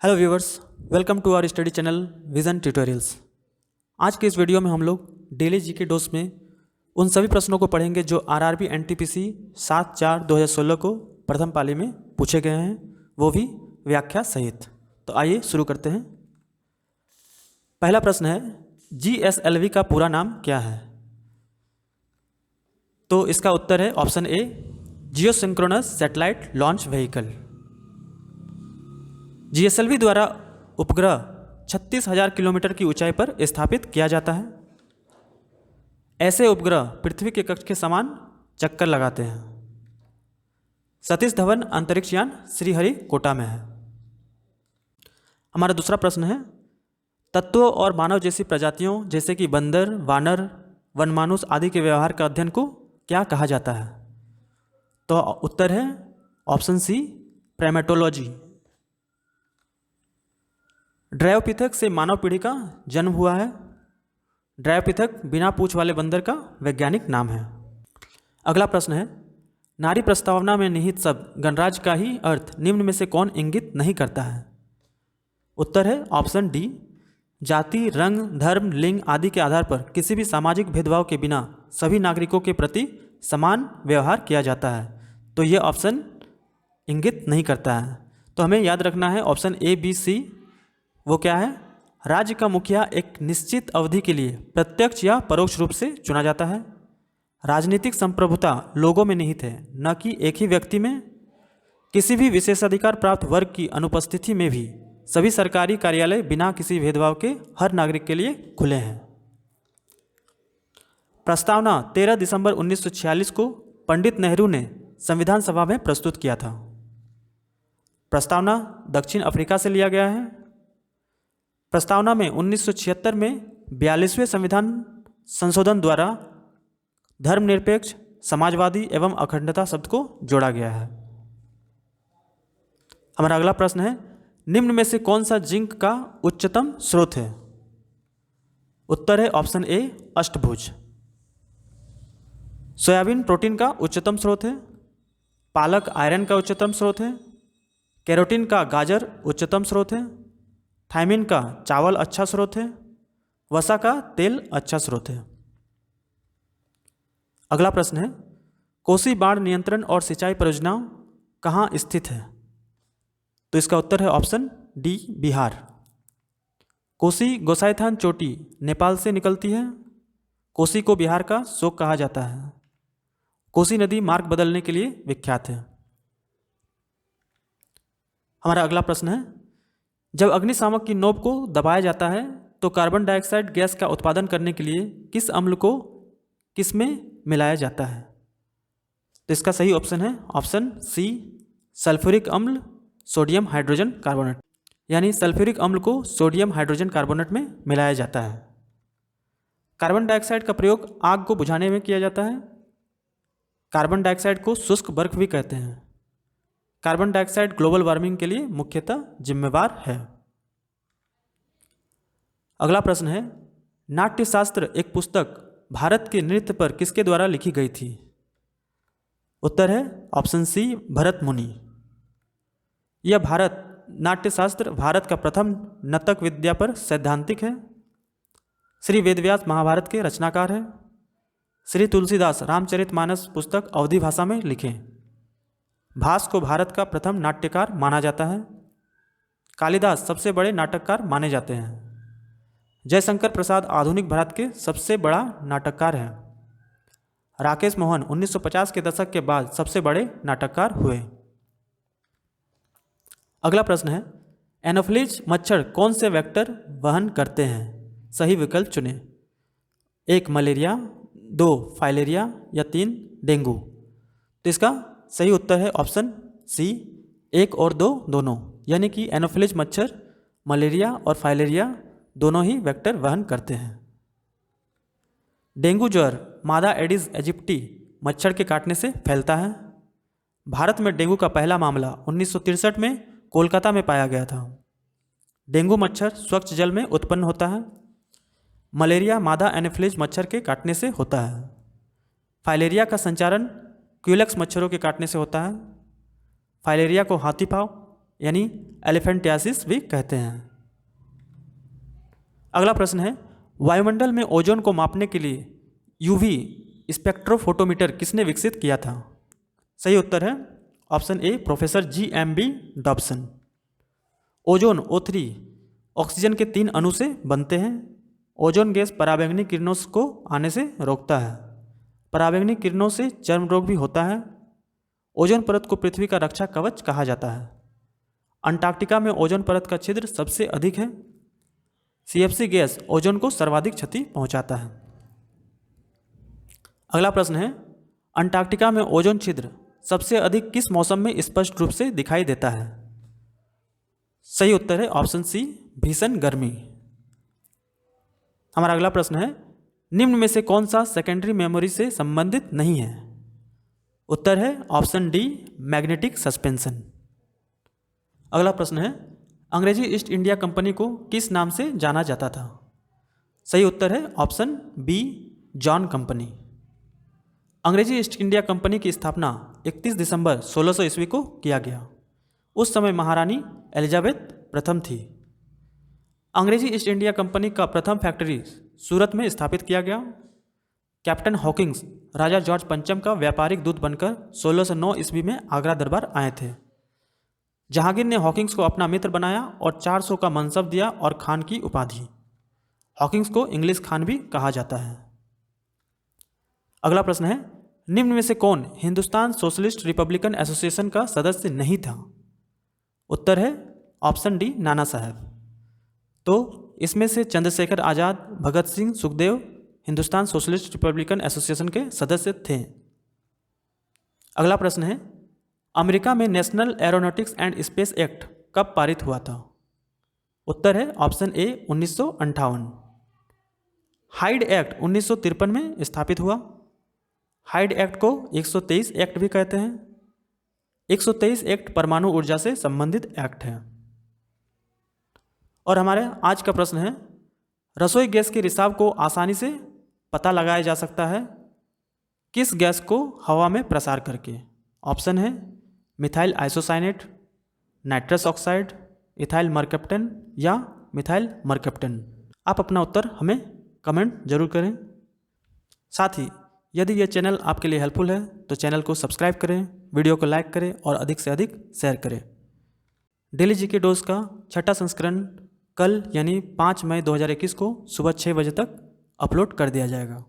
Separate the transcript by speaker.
Speaker 1: Hello viewers, welcome to our study channel Vision Tutorials. आज के इस वीडियो में हम लोग डेली जीके डोज में उन सभी प्रश्नों को पढ़ेंगे जो आरआरबी एनटीपीसी 7/4/2016 को प्रथम पाली में पूछे गए हैं, वो भी व्याख्या सहित। तो आइए शुरू करते हैं। पहला प्रश्न है, जीएसएलवी का पूरा नाम क्या है? तो इसका उत्तर है option A, Jio synchronous satellite launch vehicle. GSLV द्वारा उपग्रह 36,000 किलोमीटर की ऊंचाई पर स्थापित किया जाता है। ऐसे उपग्रह पृथ्वी के कक्ष के समान चक्कर लगाते हैं। सतीश धवन अंतरिक्ष यान श्रीहरिकोटा में है। हमारा दूसरा प्रश्न है, तत्वों और मानव जैसी प्रजातियों जैसे कि बंदर, वानर, वनमानुष आदि के व्यवहार का अध्ययन को क्या कहा जाता है? तो उत्तर है ऑप्शन सी, प्राइमेटोलॉजी। ड्रायोपिथेक से मानव पीढ़ी का जन्म हुआ है। ड्रायोपिथेक बिना पूंछ वाले बंदर का वैज्ञानिक नाम है। अगला प्रश्न है, नारी प्रस्तावना में निहित शब्द गणराज्य का ही अर्थ निम्न में से कौन इंगित नहीं करता है? उत्तर है ऑप्शन डी, जाति, रंग, धर्म, लिंग आदि के आधार पर किसी भी सामाजिक भेदभाव के बिना सभी नागरिकों के प्रति समान व्यवहार किया जाता है। तो ये ऑप्शन इंगित नहीं करता है। तो हमें याद रखना है ऑप्शन ए, बी, सी। वो क्या है? राज्य का मुखिया एक निश्चित अवधि के लिए प्रत्यक्ष या परोक्ष रूप से चुना जाता है। राजनीतिक संप्रभुता लोगों में निहित है, न कि एक ही व्यक्ति में। किसी भी विशेषाधिकार प्राप्त वर्ग की अनुपस्थिति में भी सभी सरकारी कार्यालय बिना किसी भेदभाव के हर नागरिक के लिए खुले हैं। प्रस्तावना 13 दिसंबर 1946 को पंडित नेहरू ने संविधान सभा में प्रस्तुत किया था। प्रस्तावना दक्षिण अफ्रीका से लिया गया है। प्रस्तावना में 1976 में 42वें संविधान संशोधन द्वारा धर्मनिरपेक्ष, समाजवादी एवं अखंडता शब्द को जोड़ा गया है। हमारा अगला प्रश्न है, निम्न में से कौन सा जिंक का उच्चतम स्रोत है? उत्तर है ऑप्शन ए, अष्टभुज। सोयाबीन प्रोटीन का उच्चतम स्रोत है। पालक आयरन का उच्चतम स्रोत है। कैरोटीन का गाजर उच्चतम स्रोत है। थायमिन का चावल अच्छा स्रोत है। वसा का तेल अच्छा स्रोत है। अगला प्रश्न है, कोसी बाढ़ नियंत्रण और सिंचाई परियोजनाओं कहाँ स्थित है? तो इसका उत्तर है ऑप्शन डी, बिहार। कोसी गोसाईथान चोटी नेपाल से निकलती है। कोसी को बिहार का शोक कहा जाता है। कोसी नदी मार्ग बदलने के लिए विख्यात है। हमारा अगला प्रश्न है, जब अग्निशामक की नोक को दबाया जाता है तो कार्बन डाइऑक्साइड गैस का उत्पादन करने के लिए किस अम्ल को किस में मिलाया जाता है? तो इसका सही ऑप्शन है ऑप्शन सी, सल्फ्यूरिक अम्ल सोडियम हाइड्रोजन कार्बोनेट। यानी सल्फ्यूरिक अम्ल को सोडियम हाइड्रोजन कार्बोनेट में मिलाया जाता है। कार्बन डाइऑक्साइड का प्रयोग आग को बुझाने में किया जाता है। कार्बन डाइऑक्साइड को शुष्क बर्फ भी कहते हैं। कार्बन डाइऑक्साइड ग्लोबल वार्मिंग के लिए मुख्यतः जिम्मेवार है। अगला प्रश्न है, नाट्यशास्त्र एक पुस्तक भारत के नृत्य पर किसके द्वारा लिखी गई थी? उत्तर है ऑप्शन सी, भरत मुनि। यह भारत नाट्यशास्त्र भारत का प्रथम नर्तक विद्या पर सैद्धांतिक है। श्री वेदव्यास महाभारत के रचनाकार है। श्री तुलसीदास रामचरितमानस पुस्तक अवधी भाषा में लिखे। भास को भारत का प्रथम नाट्यकार माना जाता है। कालिदास सबसे बड़े नाटककार माने जाते हैं। जयशंकर प्रसाद आधुनिक भारत के सबसे बड़ा नाटककार हैं। राकेश मोहन 1950 के दशक के बाद सबसे बड़े नाटककार हुए। अगला प्रश्न है, एनोफिलीज मच्छर कौन से वेक्टर वहन करते हैं? सही विकल्प चुनें। 1 मलेरिया, 2 फाइलेरिया या 3 डेंगू। तो इसका सही उत्तर है ऑप्शन सी, 1 और 2 दोनों। यानी कि एनोफिलीज मच्छर मलेरिया और फाइलेरिया दोनों ही वेक्टर वहन करते हैं। डेंगू ज्वर मादा एडिस एजिप्टी मच्छर के काटने से फैलता है। भारत में डेंगू का पहला मामला 1963 में कोलकाता में पाया गया था। डेंगू मच्छर स्वच्छ जल में उत्पन्न होता है। मलेरिया मादा एनोफिलीज मच्छर के काटने से होता है। फाइलेरिया का संचारण क्यूलेक्स मच्छरों के काटने से होता है। फाइलेरिया को हाथी पाँव यानी एलिफेंटियासिस भी कहते हैं। अगला प्रश्न है, वायुमंडल में ओजोन को मापने के लिए यूवी स्पेक्ट्रोफोटोमीटर किसने विकसित किया था? सही उत्तर है option A professor GMB Dobson. Ozone O3 oxygen के 3 अणु से बनते हैं। ओजोन गैस पराबैंगनी किरणों को आने से रोकता है। पराबैंगनी किरणों से चर्म रोग भी होता है। ओजोन परत को पृथ्वी का रक्षा कवच कहा जाता है। अंटार्कटिका में ओजोन परत का छिद्र सबसे अधिक है। CFC गैस ओजोन को सर्वाधिक क्षति पहुंचाता है। अगला प्रश्न है, अंटार्कटिका में ओजोन छिद्र सबसे अधिक किस मौसम में स्पष्ट रूप से दिखाई देता है? सही उत्तर है ऑप्शन सी भीषण गर्मी। हमारा अगला प्रश्न है, निम्न में से कौन सा सेकेंडरी मेमोरी से संबंधित नहीं है? उत्तर है ऑप्शन डी मैग्नेटिक सस्पेंशन। अगला प्रश्न है, अंग्रेजी ईस्ट इंडिया कंपनी को किस नाम से जाना जाता था? सही उत्तर है ऑप्शन बी जॉन कंपनी। अंग्रेजी ईस्ट इंडिया कंपनी की स्थापना 31 दिसंबर 1600 ईस्वी को किया गया। उस समय महारानी एलिजाबेथ प्रथम थी। अंग्रेजी ईस्ट इंडिया कंपनी का प्रथम फैक्ट्री सूरत में स्थापित किया गया। कैप्टन हॉकिंस राजा जॉर्ज पंचम का व्यापारिक दूत बनकर 1609 ईस्वी में आगरा दरबार आए थे। जहांगीर ने हॉकिंस को अपना मित्र बनाया और 400 का मनसब दिया और खान की उपाधि। हॉकिंस को इंग्लिश खान भी कहा जाता है। अगला प्रश्न है, निम्न में से कौन हिंदुस्तान सोशलिस्ट रिपब्लिकन एसोसिएशन का सदस्य नहीं था? उत्तर है ऑप्शन डी नाना साहब। तो इसमें से Chandrashekhar Azad, Bhagat Singh, Sukhdev Hindustan Socialist Republican Association के सदस्य थे। अगला प्रश्न है, अमेरिका में National Aeronautics and Space Act कब पारित हुआ था? उत्तर है ऑप्शन ए 1958। हाइड एक्ट 1953 में स्थापित हुआ। हाइड एक्ट को 123 एक्ट भी कहते हैं। 123 एक्ट परमाणु ऊर्जा से संबंधित एक्ट है। और हमारे आज का प्रश्न है, रसोई गैस के रिसाव को आसानी से पता लगाया जा सकता है किस गैस को हवा में प्रसार करके? ऑप्शन है methyl isocyanate, nitrous oxide, ethyl mercaptan या मिथाइल मरकैप्टन। आप अपना उत्तर हमें कमेंट जरूर करें। साथ ही यदि यह चैनल आपके लिए हेल्पफुल है तो चैनल को सब्सक्राइब करें, वीडियो को लाइक करें और अधिक से अधिक शेयर करें। डेली जीके डोज का 6ठा संस्करण कल यानी 5 मई 2021 को सुबह 6 बजे तक अपलोड कर दिया जाएगा।